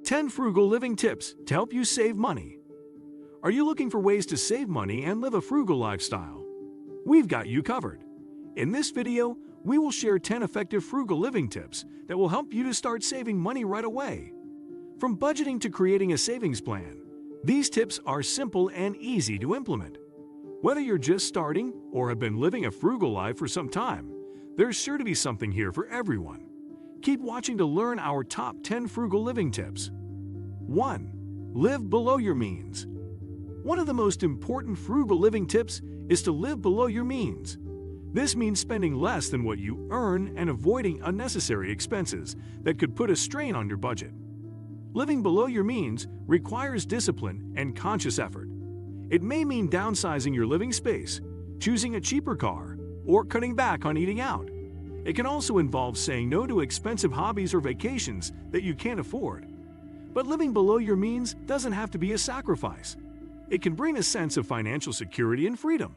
10 frugal living tips to help you save money. Are you looking for ways to save money and live a frugal lifestyle? We've got you covered. In this video, we will share 10 effective frugal living tips that will help you to start saving money right away. From budgeting to creating a savings plan, these tips are simple and easy to implement. Whether you're just starting or have been living a frugal life for some time, there's sure to be something here for everyone. Keep watching to learn our top 10 frugal living tips. 1. Live below your means. One of the most important frugal living tips is to live below your means. This means spending less than what you earn and avoiding unnecessary expenses that could put a strain on your budget. Living below your means requires discipline and conscious effort. It may mean downsizing your living space, choosing a cheaper car, or cutting back on eating out. It can also involve saying no to expensive hobbies or vacations that you can't afford. But living below your means doesn't have to be a sacrifice. It can bring a sense of financial security and freedom.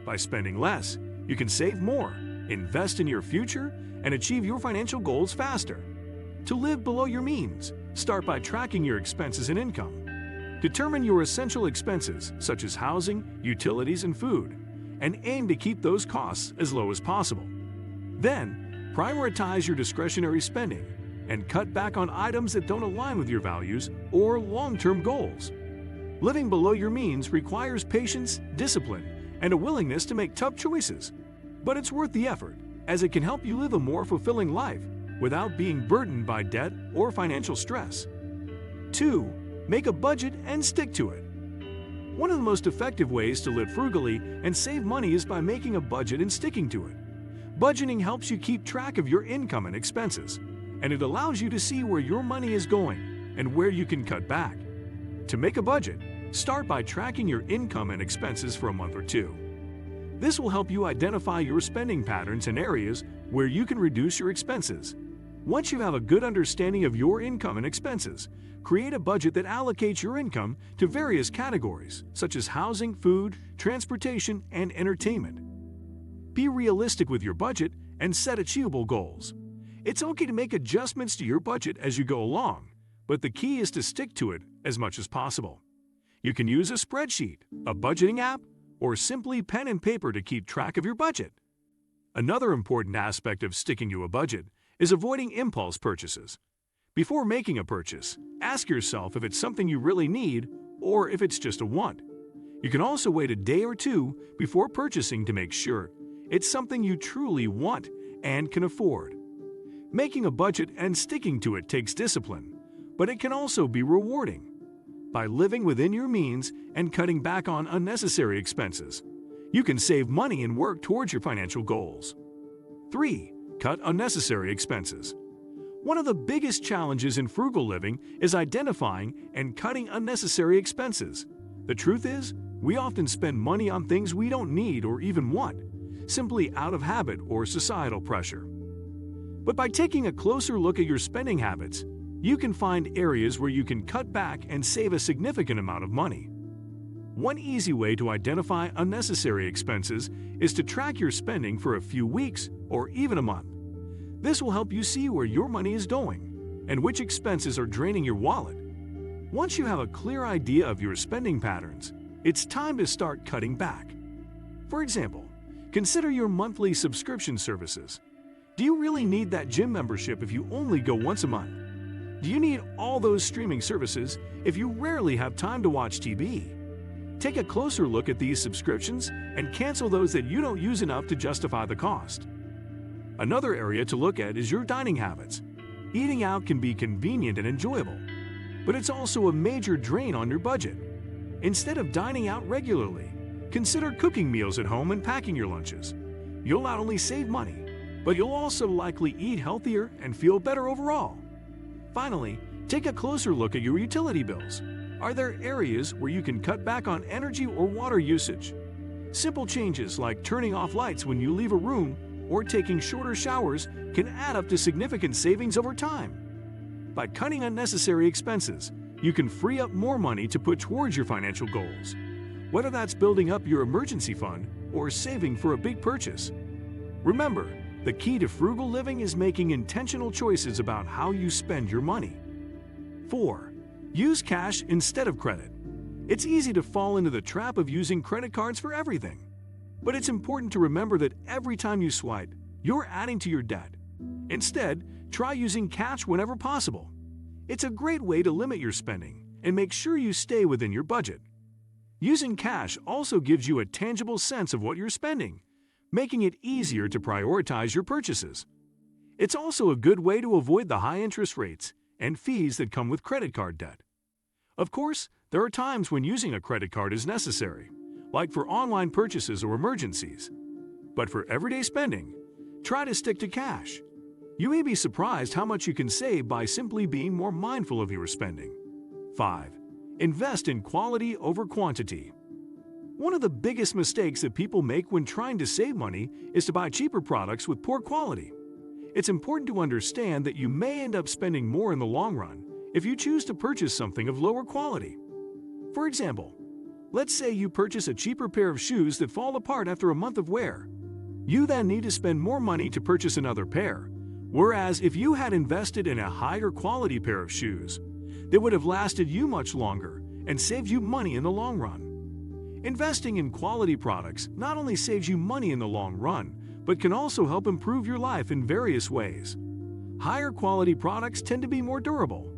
By spending less, you can save more, invest in your future, and achieve your financial goals faster. To live below your means, start by tracking your expenses and income. Determine your essential expenses, such as housing, utilities, and food, and aim to keep those costs as low as possible. Then, prioritize your discretionary spending and cut back on items that don't align with your values or long-term goals. Living below your means requires patience, discipline, and a willingness to make tough choices. But it's worth the effort, as it can help you live a more fulfilling life without being burdened by debt or financial stress. 2. Make a budget and stick to it. One of the most effective ways to live frugally and save money is by making a budget and sticking to it. Budgeting helps you keep track of your income and expenses, and it allows you to see where your money is going and where you can cut back. To make a budget, start by tracking your income and expenses for a month or two. This will help you identify your spending patterns and areas where you can reduce your expenses. Once you have a good understanding of your income and expenses, create a budget that allocates your income to various categories, such as housing, food, transportation, and entertainment. Be realistic with your budget and set achievable goals. It's okay to make adjustments to your budget as you go along, but the key is to stick to it as much as possible. You can use a spreadsheet, a budgeting app, or simply pen and paper to keep track of your budget. Another important aspect of sticking to a budget is avoiding impulse purchases. Before making a purchase, ask yourself if it's something you really need or if it's just a want. You can also wait a day or two before purchasing to make sure it's something you truly want and can afford. Making a budget and sticking to it takes discipline, but it can also be rewarding. By living within your means and cutting back on unnecessary expenses, you can save money and work towards your financial goals. 3. Cut unnecessary expenses. One of the biggest challenges in frugal living is identifying and cutting unnecessary expenses. The truth is, we often spend money on things we don't need or even want, simply out of habit or societal pressure. But by taking a closer look at your spending habits, you can find areas where you can cut back and save a significant amount of money. One easy way to identify unnecessary expenses is to track your spending for a few weeks or even a month. This will help you see where your money is going and which expenses are draining your wallet. Once you have a clear idea of your spending patterns, it's time to start cutting back. For example, consider your monthly subscription services. Do you really need that gym membership if you only go once a month? Do you need all those streaming services if you rarely have time to watch TV? Take a closer look at these subscriptions and cancel those that you don't use enough to justify the cost. Another area to look at is your dining habits. Eating out can be convenient and enjoyable, but it's also a major drain on your budget. Instead of dining out regularly, consider cooking meals at home and packing your lunches. You'll not only save money, but you'll also likely eat healthier and feel better overall. Finally, take a closer look at your utility bills. Are there areas where you can cut back on energy or water usage? Simple changes like turning off lights when you leave a room or taking shorter showers can add up to significant savings over time. By cutting unnecessary expenses, you can free up more money to put towards your financial goals, whether that's building up your emergency fund or saving for a big purchase. Remember, the key to frugal living is making intentional choices about how you spend your money. 4. Use cash instead of credit. It's easy to fall into the trap of using credit cards for everything. But it's important to remember that every time you swipe, you're adding to your debt. Instead, try using cash whenever possible. It's a great way to limit your spending and make sure you stay within your budget. Using cash also gives you a tangible sense of what you're spending, making it easier to prioritize your purchases. It's also a good way to avoid the high interest rates and fees that come with credit card debt. Of course, there are times when using a credit card is necessary, like for online purchases or emergencies. But for everyday spending, try to stick to cash. You may be surprised how much you can save by simply being more mindful of your spending. 5. Invest in quality over quantity. One of the biggest mistakes that people make when trying to save money is to buy cheaper products with poor quality. It's important to understand that you may end up spending more in the long run if you choose to purchase something of lower quality. For example, let's say you purchase a cheaper pair of shoes that fall apart after a month of wear. You then need to spend more money to purchase another pair, whereas if you had invested in a higher quality pair of shoes, they would have lasted you much longer and saved you money in the long run. Investing in quality products not only saves you money in the long run, but can also help improve your life in various ways. Higher quality products tend to be more durable,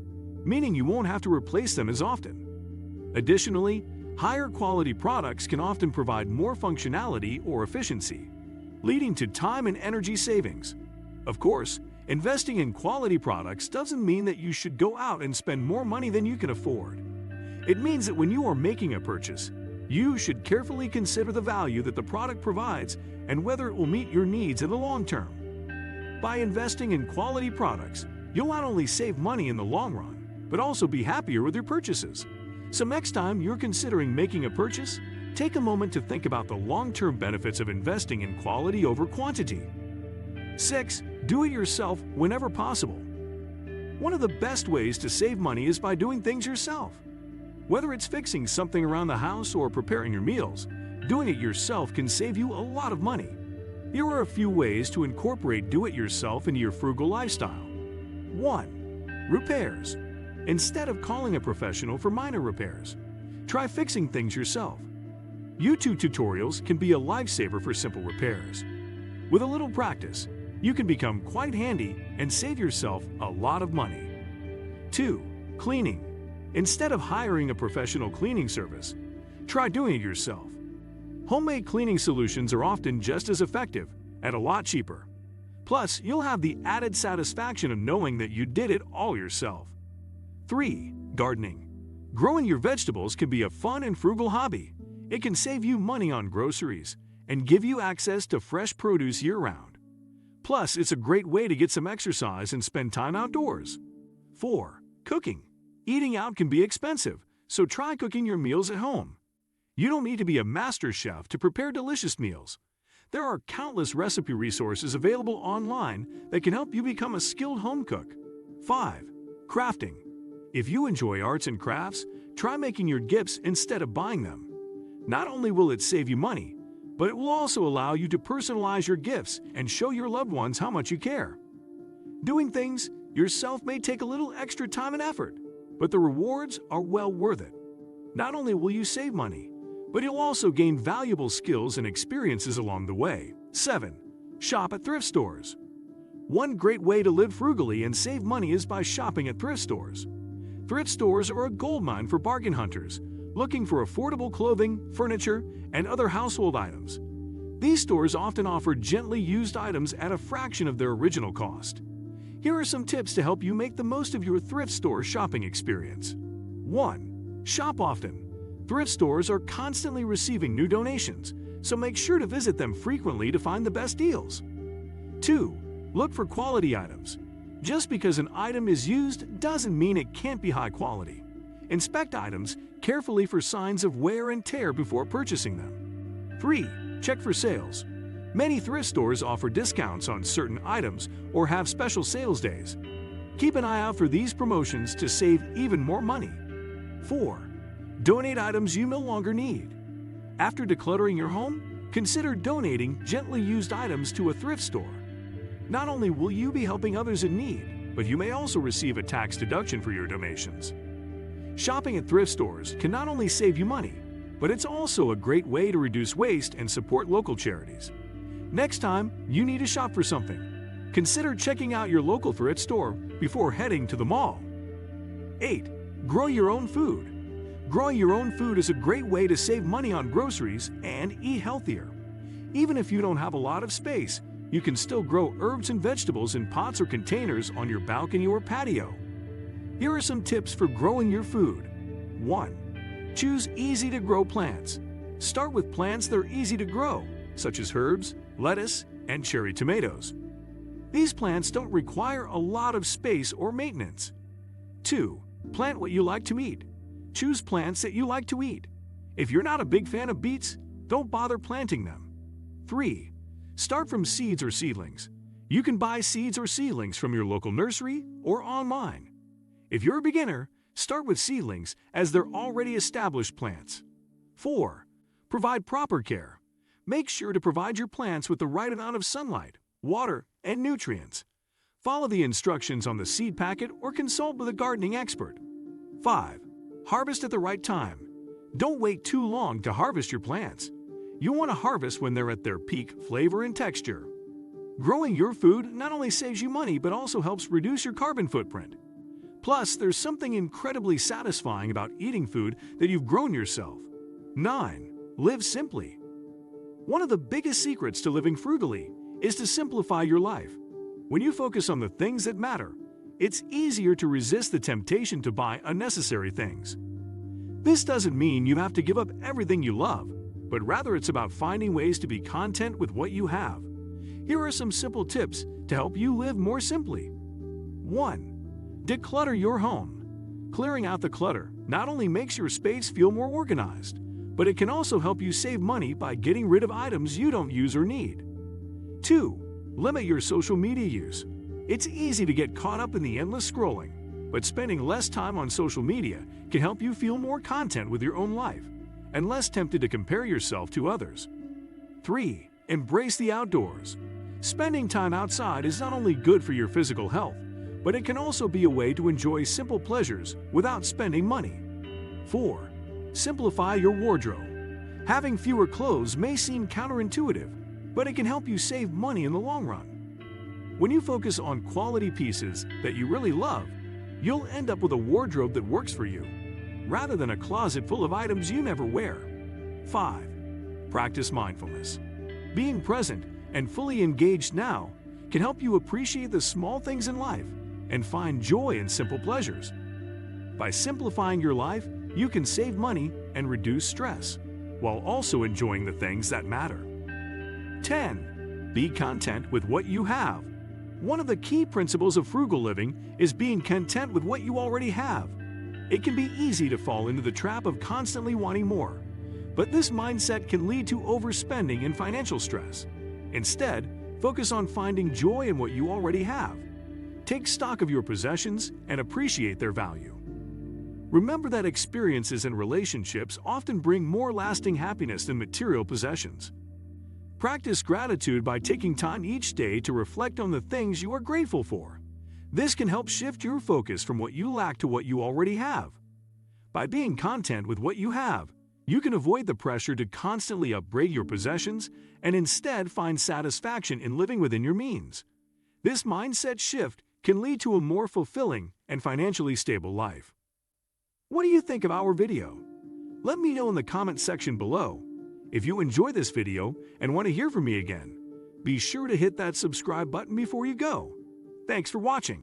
meaning you won't have to replace them as often. Additionally, higher quality products can often provide more functionality or efficiency, leading to time and energy savings. Of course, investing in quality products doesn't mean that you should go out and spend more money than you can afford. It means that when you are making a purchase, you should carefully consider the value that the product provides and whether it will meet your needs in the long term. By investing in quality products, you'll not only save money in the long run, but also be happier with your purchases. So next time you're considering making a purchase, take a moment to think about the long-term benefits of investing in quality over quantity. 6. Do it yourself whenever possible. One of the best ways to save money is by doing things yourself. Whether it's fixing something around the house or preparing your meals, doing it yourself can save you a lot of money. Here are a few ways to incorporate do-it-yourself into your frugal lifestyle. 1. Repairs. Instead of calling a professional for minor repairs, try fixing things yourself. YouTube tutorials can be a lifesaver for simple repairs. With a little practice, you can become quite handy and save yourself a lot of money. 2. Cleaning. Instead of hiring a professional cleaning service, try doing it yourself. Homemade cleaning solutions are often just as effective and a lot cheaper. Plus, you'll have the added satisfaction of knowing that you did it all yourself. 3. Gardening. Growing your vegetables can be a fun and frugal hobby. It can save you money on groceries and give you access to fresh produce year-round. Plus, it's a great way to get some exercise and spend time outdoors. 4. Cooking. Eating out can be expensive, so try cooking your meals at home. You don't need to be a master chef to prepare delicious meals. There are countless recipe resources available online that can help you become a skilled home cook. 5. Crafting. If you enjoy arts and crafts, try making your gifts instead of buying them. Not only will it save you money, but it will also allow you to personalize your gifts and show your loved ones how much you care. Doing things yourself may take a little extra time and effort, but the rewards are well worth it. Not only will you save money, but you'll also gain valuable skills and experiences along the way. 7. Shop at thrift stores. One great way to live frugally and save money is by shopping at thrift stores. Thrift stores are a goldmine for bargain hunters looking for affordable clothing, furniture, and other household items. These stores often offer gently used items at a fraction of their original cost. Here are some tips to help you make the most of your thrift store shopping experience. 1. Shop often. Thrift stores are constantly receiving new donations, so make sure to visit them frequently to find the best deals. 2. Look for quality items. Just because an item is used doesn't mean it can't be high quality. Inspect items carefully for signs of wear and tear before purchasing them. 3. Check for sales. Many thrift stores offer discounts on certain items or have special sales days. Keep an eye out for these promotions to save even more money. 4. Donate items you no longer need. After decluttering your home, consider donating gently used items to a thrift store. Not only will you be helping others in need, but you may also receive a tax deduction for your donations. Shopping at thrift stores can not only save you money, but it's also a great way to reduce waste and support local charities. Next time you need to shop for something, consider checking out your local thrift store before heading to the mall. 8. Grow your own food. Growing your own food is a great way to save money on groceries and eat healthier. Even if you don't have a lot of space, you can still grow herbs and vegetables in pots or containers on your balcony or patio. Here are some tips for growing your food. 1. Choose easy-to-grow plants. Start with plants that are easy to grow, such as herbs, lettuce, and cherry tomatoes. These plants don't require a lot of space or maintenance. 2. Plant what you like to eat. Choose plants that you like to eat. If you're not a big fan of beets, don't bother planting them. 3. Start from seeds or seedlings. You can buy seeds or seedlings from your local nursery or online. If you're a beginner, start with seedlings as they're already established plants. 4. Provide proper care. Make sure to provide your plants with the right amount of sunlight, water, and nutrients. Follow the instructions on the seed packet or consult with a gardening expert. 5. Harvest at the right time. Don't wait too long to harvest your plants. You want to harvest when they're at their peak flavor and texture. Growing your food not only saves you money but also helps reduce your carbon footprint. Plus, there's something incredibly satisfying about eating food that you've grown yourself. 9. Live simply. One of the biggest secrets to living frugally is to simplify your life. When you focus on the things that matter, it's easier to resist the temptation to buy unnecessary things. This doesn't mean you have to give up everything you love, but rather it's about finding ways to be content with what you have. Here are some simple tips to help you live more simply. 1. Declutter your home. Clearing out the clutter not only makes your space feel more organized, but it can also help you save money by getting rid of items you don't use or need. 2. Limit your social media use. It's easy to get caught up in the endless scrolling, but spending less time on social media can help you feel more content with your own life and less tempted to compare yourself to others. 3. Embrace the outdoors. Spending time outside is not only good for your physical health, but it can also be a way to enjoy simple pleasures without spending money. 4. Simplify your wardrobe. Having fewer clothes may seem counterintuitive, but it can help you save money in the long run. When you focus on quality pieces that you really love, you'll end up with a wardrobe that works for you, rather than a closet full of items you never wear. 5. Practice mindfulness. Being present and fully engaged now can help you appreciate the small things in life and find joy in simple pleasures. By simplifying your life, you can save money and reduce stress, while also enjoying the things that matter. 10. Be content with what you have. One of the key principles of frugal living is being content with what you already have. It can be easy to fall into the trap of constantly wanting more, but this mindset can lead to overspending and financial stress. Instead, focus on finding joy in what you already have. Take stock of your possessions and appreciate their value. Remember that experiences and relationships often bring more lasting happiness than material possessions. Practice gratitude by taking time each day to reflect on the things you are grateful for. This can help shift your focus from what you lack to what you already have. By being content with what you have, you can avoid the pressure to constantly upgrade your possessions and instead find satisfaction in living within your means. This mindset shift can lead to a more fulfilling and financially stable life. What do you think of our video? Let me know in the comment section below. If you enjoy this video and want to hear from me again, be sure to hit that subscribe button before you go. Thanks for watching.